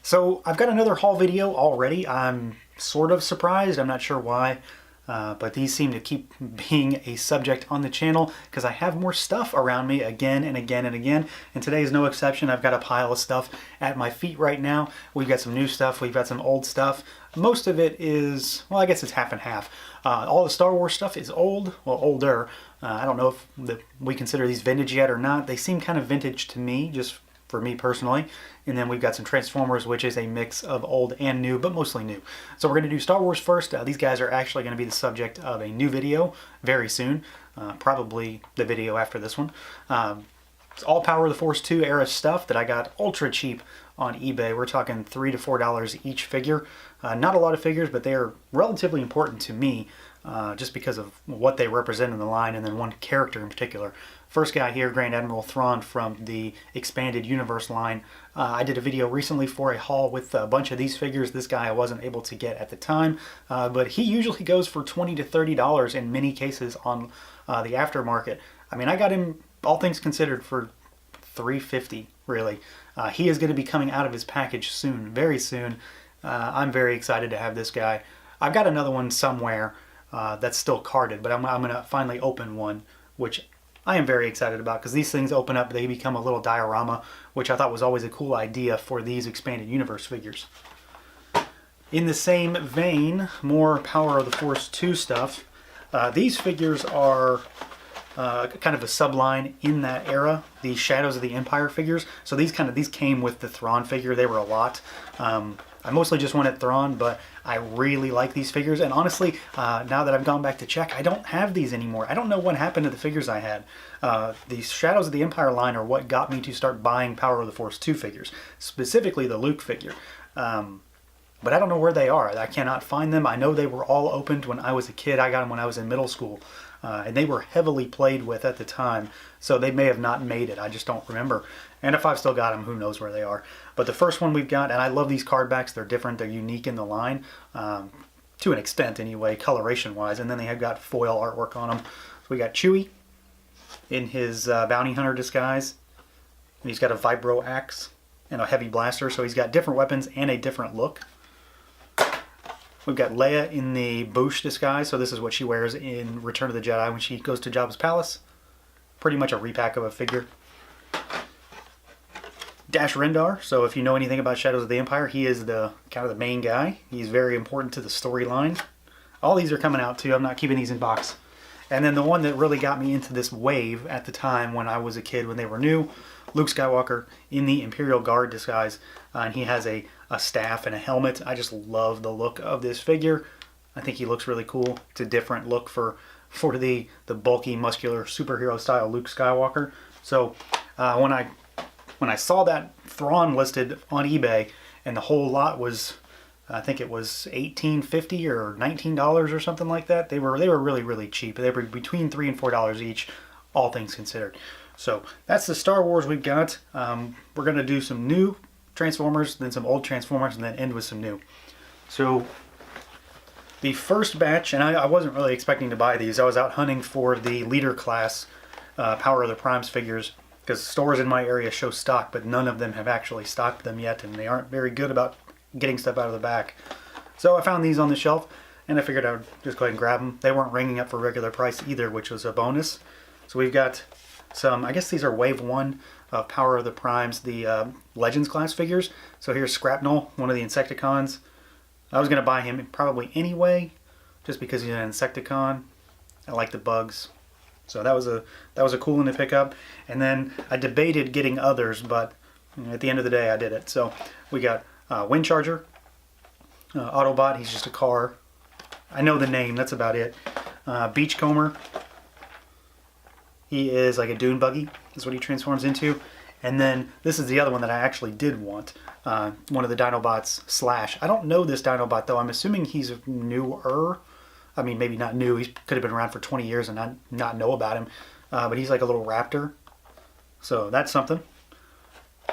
So I've got another haul video already. I'm sort of surprised. I'm not sure why. But these seem to keep being a subject on the channel because I have more stuff around me again and again and again. And today is no exception. I've got a pile of stuff at my feet right now. We've got some new stuff. We've got some old stuff. Most of it is, well, I guess it's half and half. All the Star Wars stuff is old, well, older. I don't know if we consider these vintage yet or not. They seem kind of vintage to me, just for me personally. And then we've got some Transformers, which is a mix of old and new, but mostly new. So we're going to do Star Wars first. These guys are actually going to be the subject of a new video very soon, probably the video after this one. It's all Power of the Force 2 era stuff that I got ultra cheap on eBay. We're talking $3 to $4 each figure. Not a lot of figures, but they are relatively important to me just because of what they represent in the line, and then one character in particular. First guy here, Grand Admiral Thrawn from the Expanded Universe line. I did a video recently for a haul with a bunch of these figures. This guy I wasn't able to get at the time, but he usually goes for $20 to $30 in many cases on the aftermarket. I mean, I got him, all things considered, for $350 really. He is going to be coming out of his package soon, very soon. I'm very excited to have this guy. I've got another one somewhere that's still carded, but I'm going to finally open one, which I am very excited about, because these things open up, they become a little diorama, which I thought was always a cool idea for these Expanded Universe figures. In the same vein, more Power of the Force 2 stuff. These figures are kind of a subline in that era, the Shadows of the Empire figures. So these came with the Thrawn figure. They were a lot. I mostly just wanted Thrawn, but I really like these figures. And honestly, now that I've gone back to check, I don't have these anymore. I don't know what happened to the figures I had. The Shadows of the Empire line are what got me to start buying Power of the Force 2 figures, specifically the Luke figure. But I don't know where they are. I cannot find them. I know they were all opened when I was a kid. I got them when I was in middle school. And they were heavily played with at the time, so they may have not made it. I just don't remember. And if I've still got them, who knows where they are. But the first one we've got, and I love these card backs. They're different. They're unique in the line, to an extent anyway, coloration-wise. And then they have got foil artwork on them. So we got Chewie in his bounty hunter disguise. And he's got a vibro axe and a heavy blaster, so he's got different weapons and a different look. We've got Leia in the Boushh disguise, so this is what she wears in Return of the Jedi when she goes to Jabba's palace. Pretty much a repack of a figure. Dash Rendar, so if you know anything about Shadows of the Empire, he is the kind of the main guy. He's very important to the storyline. All these are coming out too, I'm not keeping these in box. And then the one that really got me into this wave at the time when I was a kid, when they were new, Luke Skywalker in the Imperial Guard disguise, and he has a staff and a helmet. I just love the look of this figure. I think he looks really cool. It's a different look for the bulky, muscular, superhero style Luke Skywalker. So when I saw that Thrawn listed on eBay, and the whole lot was, I think it was $18.50 or $19 or something like that. They were really, really cheap. They were between $3 and $4 each, all things considered. So that's the Star Wars we've got. We're going to do some new Transformers, then some old Transformers, and then end with some new. So the first batch, and I wasn't really expecting to buy these. I was out hunting for the leader class Power of the Primes figures, because stores in my area show stock, but none of them have actually stocked them yet, and they aren't very good about getting stuff out of the back. So I found these on the shelf, and I figured I would just go ahead and grab them. They weren't ringing up for regular price either, which was a bonus. So we've got some, I guess these are Wave 1 of Power of the Primes, the Legends class figures. So here's Scrapnel, one of the Insecticons. I was going to buy him probably anyway, just because he's an Insecticon. I like the bugs. So that was a cool one to pick up. And then I debated getting others, but at the end of the day I did it. So we got Windcharger, Autobot, he's just a car. I know the name, that's about it. Beachcomber. He is like a dune buggy, is what he transforms into. And then this is the other one that I actually did want. One of the Dinobots, Slash. I don't know this Dinobot though. I'm assuming he's newer. I mean, maybe not new. He could have been around for 20 years and not know about him. But he's like a little raptor. So that's something.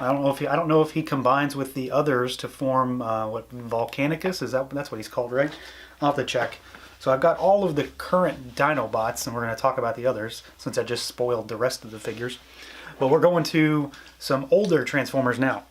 I don't know if he combines with the others to form what, Volcanicus? That's what he's called, right? I'll have to check. So I've got all of the current Dinobots, and we're going to talk about the others since I just spoiled the rest of the figures. But we're going to some older Transformers now.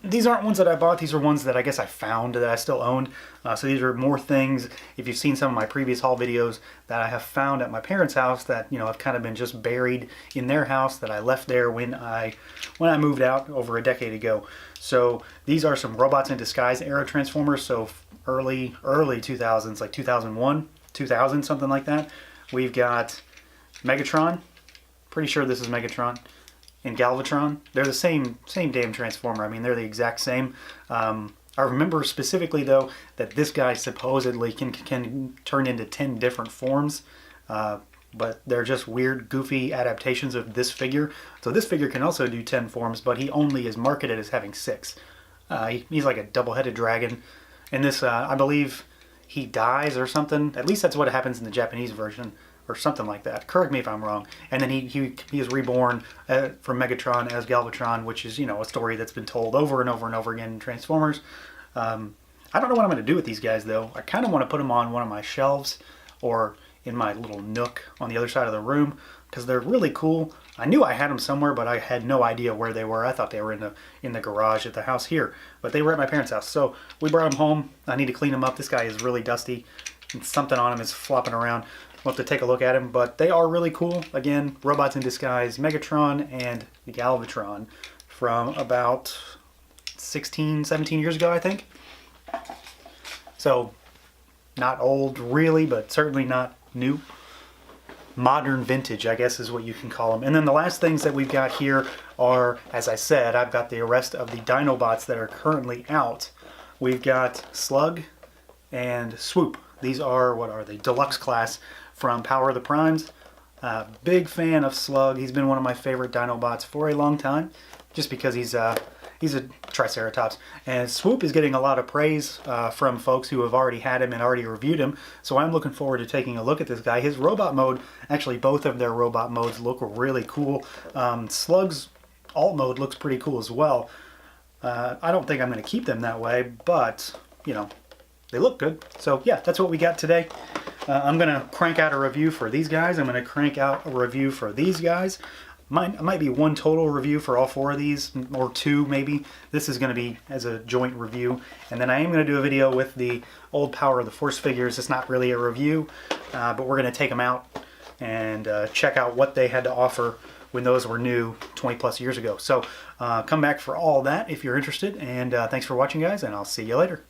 these aren't ones that I bought. These are ones that I guess I found that I still owned. So these are more things, if you've seen some of my previous haul videos, that I have found at my parents' house that, you know, have kind of been just buried in their house that I left there when I moved out over a decade ago. So these are some Robots in Disguise era Transformers. So early 2000s, like 2001, 2000, something like that. We've got Megatron. Pretty sure this is Megatron. And Galvatron. They're the same damn Transformer. I mean, they're the exact same. I remember specifically, though, that this guy supposedly can turn into 10 different forms. But they're just weird, goofy adaptations of this figure. So this figure can also do 10 forms, but he only is marketed as having 6. He's like a double-headed dragon. And this, I believe, he dies or something. At least that's what happens in the Japanese version, or something like that. Correct me if I'm wrong. And then he is reborn from Megatron as Galvatron, which is, you know, a story that's been told over and over and over again in Transformers. I don't know what I'm going to do with these guys, though. I kind of want to put them on one of my shelves or in my little nook on the other side of the room, because they're really cool. I knew I had them somewhere, but I had no idea where they were. I thought they were in the garage at the house here, but they were at my parents' house. So we brought them home. I need to clean them up. This guy is really dusty, and something on him is flopping around. We'll have to take a look at him, but they are really cool. Again, Robots in Disguise, Megatron and Galvatron from about 16, 17 years ago, I think. So, not old really, but certainly not new. Modern vintage, I guess, is what you can call them. And then the last things that we've got here are, as I said, I've got the rest of the Dinobots that are currently out. We've got Slug and Swoop. These are, what are they? Deluxe class from Power of the Primes. Big fan of Slug. He's been one of my favorite Dinobots for a long time, just because he's a Triceratops. And Swoop is getting a lot of praise from folks who have already had him and already reviewed him. So I'm looking forward to taking a look at this guy. His robot mode, actually both of their robot modes look really cool. Slug's alt mode looks pretty cool as well. I don't think I'm going to keep them that way, but, you know, they look good. So yeah, that's what we got today. I'm going to crank out a review for these guys. I'm going to crank out a review for these guys. Might be one total review for all 4 of these, or 2 maybe. This is going to be as a joint review. And then I am going to do a video with the old Power of the Force figures. It's not really a review, but we're going to take them out and check out what they had to offer when those were new 20 plus years ago. So come back for all that if you're interested. And thanks for watching, guys, and I'll see you later.